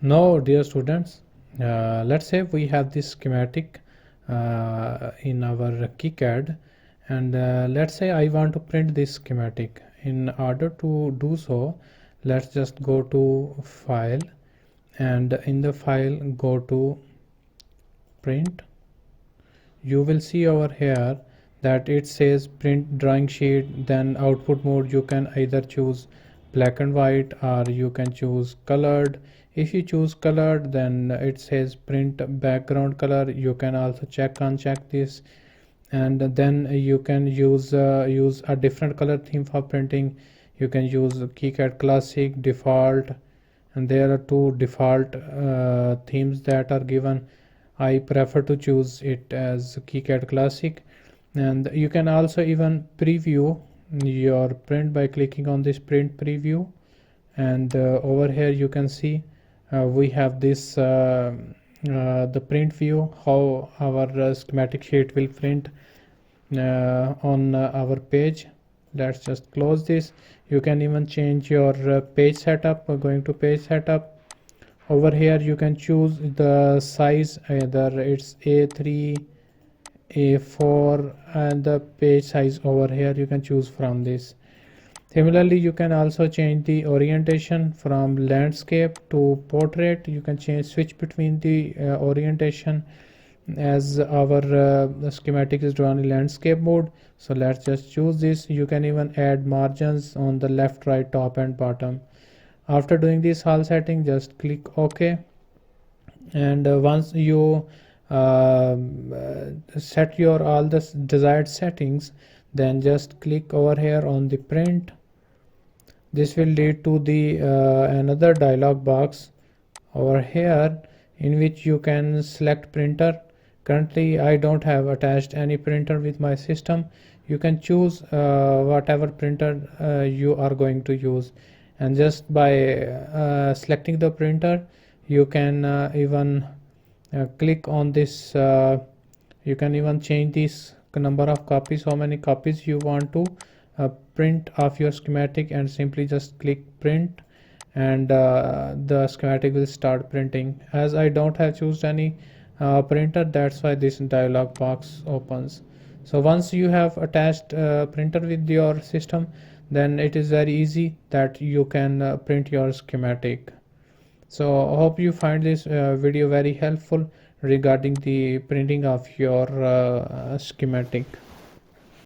Now, dear students, let's say we have this schematic in our KiCad, and let's say I want to print this schematic. In order to do so, let's just go to File, and in the file go to Print. You will see over here that it says print drawing sheet. Then output mode, you can either choose black and white or you can choose colored. If you choose colored, then it says print background color. You can also uncheck this, and then you can use a different color theme for printing. You can use KiCad Classic, default, and there are two default themes that are given. I prefer to choose it as KiCad Classic, and you can also even preview your print by clicking on this print preview, and over here you can see we have this the print view, how our schematic sheet will print on our page. Let's just close this. You can even change your page setup. Going to page setup, over here you can choose the size, either it's A3, A4, and the page size over here you can choose from this. Similarly, you can also change the orientation from landscape to portrait. You can switch between the orientation, as our schematic is drawn in landscape mode. So let's just choose this. You can even add margins on the left, right, top and bottom. After doing this all setting, just click OK, and once you set your all the desired settings, then just click over here on the print. This will lead to the another dialog box over here, in which you can select printer. Currently I don't have attached any printer with my system. You can choose whatever printer you are going to use, and just by selecting the printer, you can even click on this. You can even change this number of copies, how many copies you want to print of your schematic, and simply just click print, and the schematic will start printing. As I don't have chosen any printer, that's why this dialog box opens. So once you have attached printer with your system, then it is very easy that you can print your schematic. So I hope you find this video very helpful regarding the printing of your schematic.